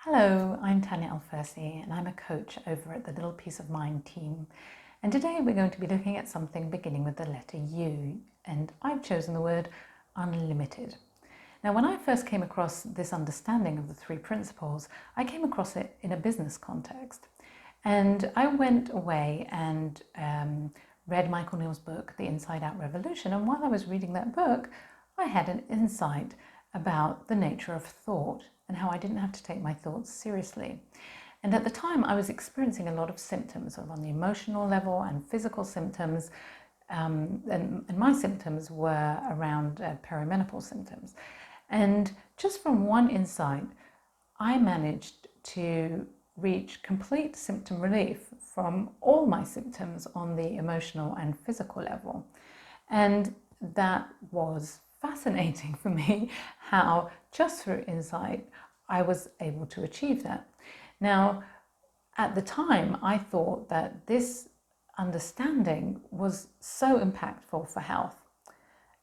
Hello, I'm Tania Elfersy and I'm a coach over at the Little Peace of Mind team. And today we're going to be looking at something beginning with the letter U, and I've chosen the word unlimited. Now, when I first came across this understanding of the three principles, I came across it in a business context. And I went away and read Michael Neill's book, The Inside Out Revolution. And while I was reading that book, I had an insight about the nature of thought and how I didn't have to take my thoughts seriously. And at the time, I was experiencing a lot of symptoms, sort of on the emotional level and physical symptoms. And my symptoms were around perimenopause symptoms. And just from one insight, I managed to reach complete symptom relief from all my symptoms on the emotional and physical level. And that was fascinating for me, how just through insight I was able to achieve that. Now, at the time, I thought that this understanding was so impactful for health.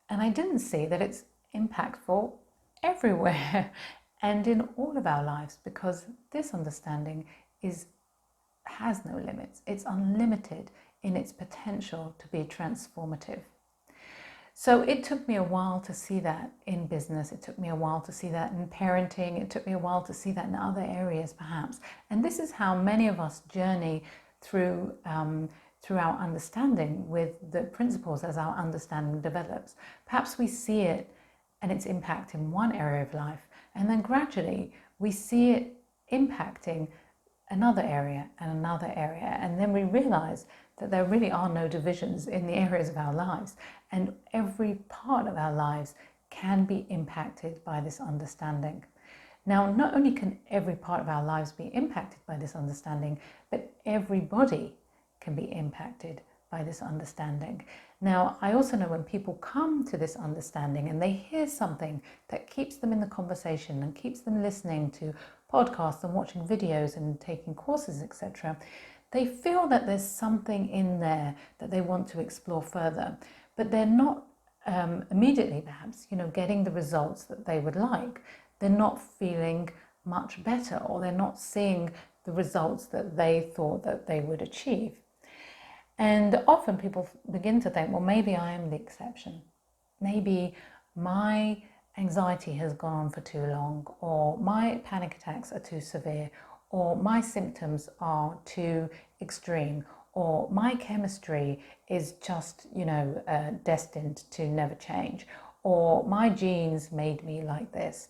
And I didn't see that it's impactful everywhere and in all of our lives, because this understanding has no limits. It's unlimited in its potential to be transformative. So it took me a while to see that in business. It took me a while to see that in parenting. It took me a while to see that in other areas, perhaps. And this is how many of us journey through our understanding with the principles as our understanding develops. Perhaps we see it and its impact in one area of life, and then gradually we see it impacting another area and another area, and then we realize that there really are no divisions in the areas of our lives, and every part of our lives can be impacted by this understanding. Now, not only can every part of our lives be impacted by this understanding, but everybody can be impacted by this understanding. Now, I also know when people come to this understanding and they hear something that keeps them in the conversation and keeps them listening to podcasts and watching videos and taking courses, etc., they feel that there's something in there that they want to explore further, but they're not immediately, perhaps, getting the results that they would like. They're not feeling much better, or they're not seeing the results that they thought that they would achieve. And often people begin to think, well, maybe I am the exception. Maybe my anxiety has gone on for too long, or my panic attacks are too severe, or my symptoms are too extreme, or my chemistry is just, destined to never change, or my genes made me like this.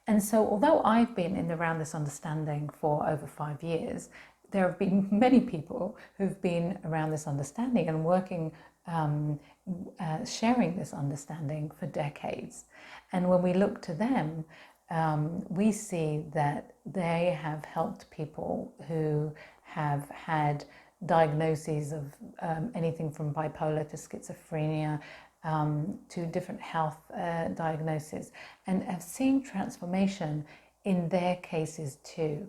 And so although I've been in around this understanding for over 5 years, there have been many people who've been around this understanding and working, sharing this understanding for decades. And when we look to them, we see that they have helped people who have had diagnoses of anything from bipolar to schizophrenia, to different health diagnoses, and have seen transformation in their cases too.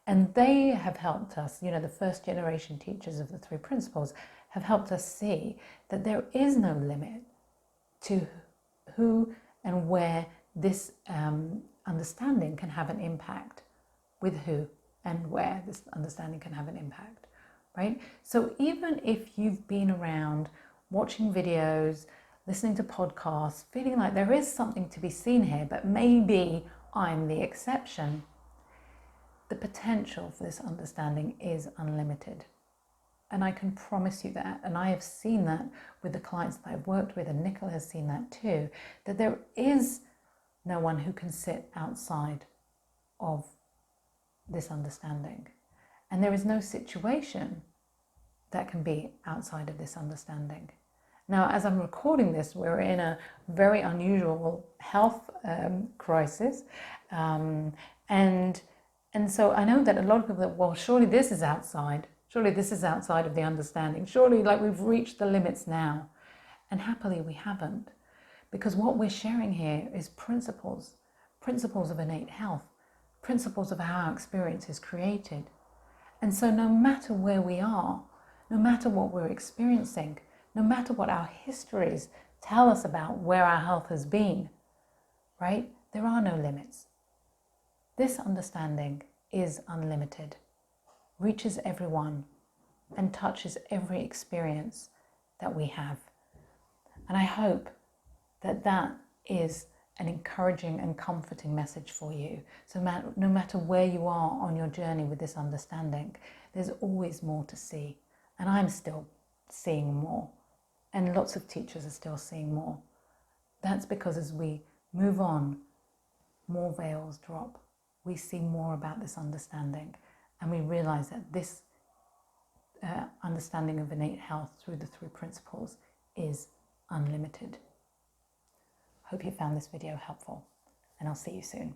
And they have helped us, the first generation teachers of the three principles have helped us see that there is no limit to who and where this understanding can have an impact, with who and where this understanding can have an impact, right? So even if you've been around watching videos, listening to podcasts, feeling like there is something to be seen here, but maybe I'm the exception, the potential for this understanding is unlimited. And I can promise you that, and I have seen that with the clients that I've worked with, and Nicola has seen that too, that there is no one who can sit outside of this understanding. And there is no situation that can be outside of this understanding. Now, as I'm recording this, we're in a very unusual health crisis. And so I know that a lot of people think, well, surely this is outside. Surely this is outside of the understanding. Surely, like, we've reached the limits now. And happily, we haven't. Because what we're sharing here is principles of innate health, principles of how our experience is created. And so no matter where we are, no matter what we're experiencing, no matter what our histories tell us about where our health has been, right? There are no limits. This understanding is unlimited, reaches everyone, and touches every experience that we have. And I hope that that is an encouraging and comforting message for you. So no matter where you are on your journey with this understanding, there's always more to see. And I'm still seeing more. And lots of teachers are still seeing more. That's because as we move on, more veils drop. We see more about this understanding. And we realize that this understanding of innate health through the 3 principles is unlimited. Hope you found this video helpful, and I'll see you soon.